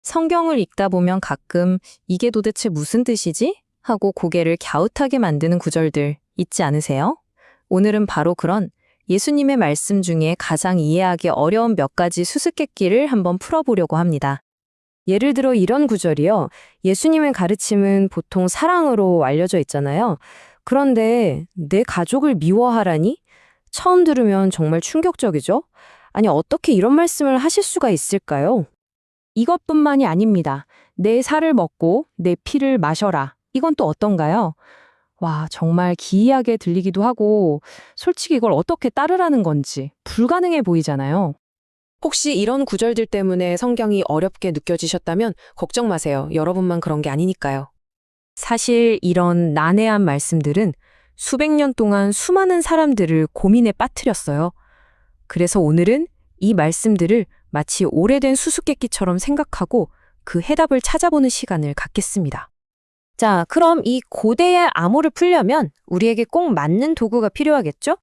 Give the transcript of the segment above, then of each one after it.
성경을 읽다 보면 가끔 이게 도대체 무슨 뜻이지? 하고 고개를 갸웃하게 만드는 구절들 있지 않으세요? 오늘은 바로 그런 예수님의 말씀 중에 가장 이해하기 어려운 몇 가지 수수께끼를 한번 풀어보려고 합니다. 예를 들어 이런 구절이요. 예수님의 가르침은 보통 사랑으로 알려져 있잖아요. 그런데 내 가족을 미워하라니? 처음 들으면 정말 충격적이죠? 아니, 어떻게 이런 말씀을 하실 수가 있을까요? 이것뿐만이 아닙니다. 내 살을 먹고 내 피를 마셔라. 이건 또 어떤가요? 와, 정말 기이하게 들리기도 하고, 솔직히 이걸 어떻게 따르라는 건지 불가능해 보이잖아요. 혹시 이런 구절들 때문에 성경이 어렵게 느껴지셨다면 걱정 마세요. 여러분만 그런 게 아니니까요. 사실 이런 난해한 말씀들은 수백 년 동안 수많은 사람들을 고민에 빠뜨렸어요. 그래서 오늘은 이 말씀들을 마치 오래된 수수께끼처럼 생각하고 그 해답을 찾아보는 시간을 갖겠습니다. 자, 그럼 이 고대의 암호를 풀려면 우리에게 꼭 맞는 도구가 필요하겠죠?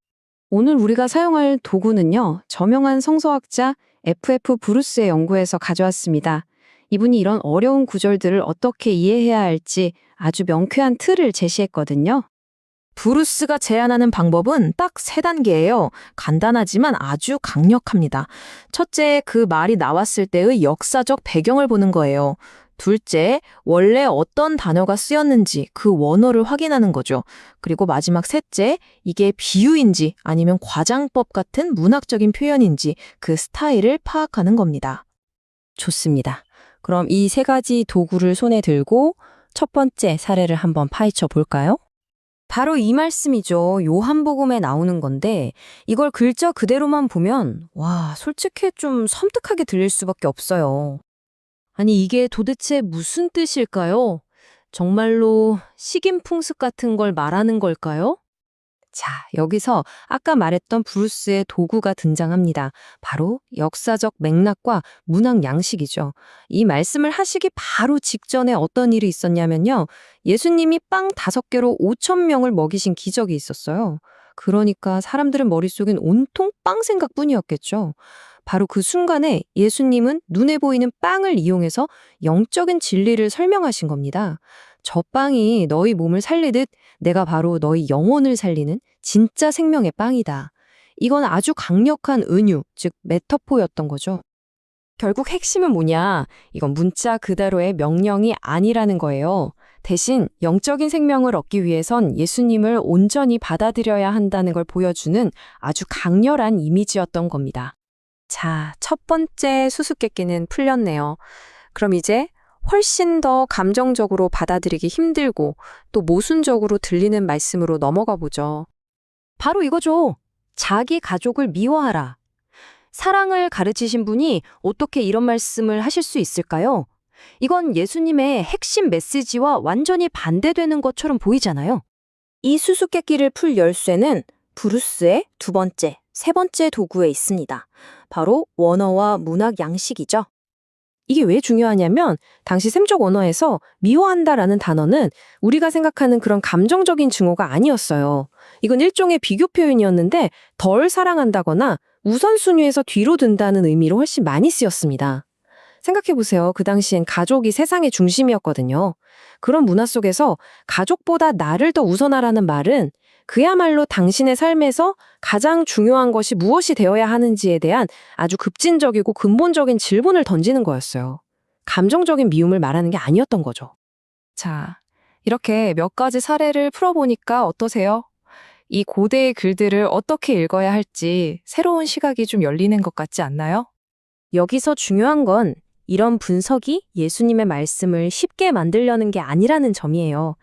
오늘 우리가 사용할 도구는요, 저명한 성서학자 F.F. 브루스의 연구에서 가져왔습니다. 이분이 이런 어려운 구절들을 어떻게 이해해야 할지 아주 명쾌한 틀을 제시했거든요. 브루스가 제안하는 방법은 딱 3단계예요. 간단하지만 아주 강력합니다. 첫째, 그 말이 나왔을 때의 역사적 배경을 보는 거예요. 둘째, 원래 어떤 단어가 쓰였는지 그 원어를 확인하는 거죠. 그리고 마지막 셋째, 이게 비유인지 아니면 과장법 같은 문학적인 표현인지 그 스타일을 파악하는 겁니다. 좋습니다. 그럼 이 3가지 도구를 손에 들고 첫 번째 사례를 한번 파헤쳐 볼까요? 바로 이 말씀이죠. 요한복음에 나오는 건데 이걸 글자 그대로만 보면 와, 솔직히 좀 섬뜩하게 들릴 수밖에 없어요. 아니, 이게 도대체 무슨 뜻일까요? 정말로 식인풍습 같은 걸 말하는 걸까요? 자, 여기서 아까 말했던 브루스의 도구가 등장합니다. 바로 역사적 맥락과 문학 양식이죠. 이 말씀을 하시기 바로 직전에 어떤 일이 있었냐면요. 예수님이 빵 5개로 5천 명을 먹이신 기적이 있었어요. 그러니까 사람들은 머릿속엔 온통 빵 생각뿐이었겠죠. 바로 그 순간에 예수님은 눈에 보이는 빵을 이용해서 영적인 진리를 설명하신 겁니다. 저 빵이 너희 몸을 살리듯 내가 바로 너희 영혼을 살리는 진짜 생명의 빵이다. 이건 아주 강력한 은유, 즉 메타포였던 거죠. 결국 핵심은 뭐냐? 이건 문자 그대로의 명령이 아니라는 거예요. 대신 영적인 생명을 얻기 위해선 예수님을 온전히 받아들여야 한다는 걸 보여주는 아주 강렬한 이미지였던 겁니다. 자, 첫 번째 수수께끼는 풀렸네요. 그럼 이제 훨씬 더 감정적으로 받아들이기 힘들고 또 모순적으로 들리는 말씀으로 넘어가 보죠. 바로 이거죠. 자기 가족을 미워하라. 사랑을 가르치신 분이 어떻게 이런 말씀을 하실 수 있을까요? 이건 예수님의 핵심 메시지와 완전히 반대되는 것처럼 보이잖아요. 이 수수께끼를 풀 열쇠는 브루스의 두 번째, 세 번째 도구에 있습니다. 바로 원어와 문학 양식이죠. 이게 왜 중요하냐면 당시 셈적 언어에서 미워한다라는 단어는 우리가 생각하는 그런 감정적인 증오가 아니었어요. 이건 일종의 비교 표현이었는데 덜 사랑한다거나 우선순위에서 뒤로 든다는 의미로 훨씬 많이 쓰였습니다. 생각해보세요. 그 당시엔 가족이 세상의 중심이었거든요. 그런 문화 속에서 가족보다 나를 더 우선하라는 말은 그야말로 당신의 삶에서 가장 중요한 것이 무엇이 되어야 하는지에 대한 아주 급진적이고 근본적인 질문을 던지는 거였어요. 감정적인 미움을 말하는 게 아니었던 거죠. 자, 이렇게 몇 가지 사례를 풀어보니까 어떠세요? 이 고대의 글들을 어떻게 읽어야 할지 새로운 시각이 좀 열리는 것 같지 않나요? 여기서 중요한 건 이런 분석이 예수님의 말씀을 쉽게 만들려는 게 아니라는 점이에요.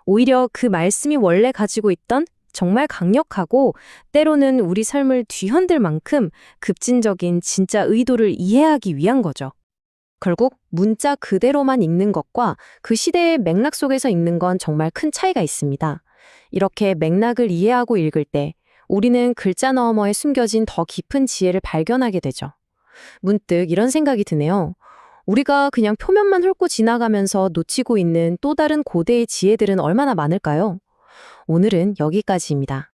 오히려 그 말씀이 원래 가지고 있던 정말 강력하고 때로는 우리 삶을 뒤흔들 만큼 급진적인 진짜 의도를 이해하기 위한 거죠. 결국 문자 그대로만 읽는 것과 그 시대의 맥락 속에서 읽는 건 정말 큰 차이가 있습니다. 이렇게 맥락을 이해하고 읽을 때 우리는 글자 너머에 숨겨진 더 깊은 지혜를 발견하게 되죠. 문득 이런 생각이 드네요. 우리가 그냥 표면만 훑고 지나가면서 놓치고 있는 또 다른 고대의 지혜들은 얼마나 많을까요? 오늘은 여기까지입니다.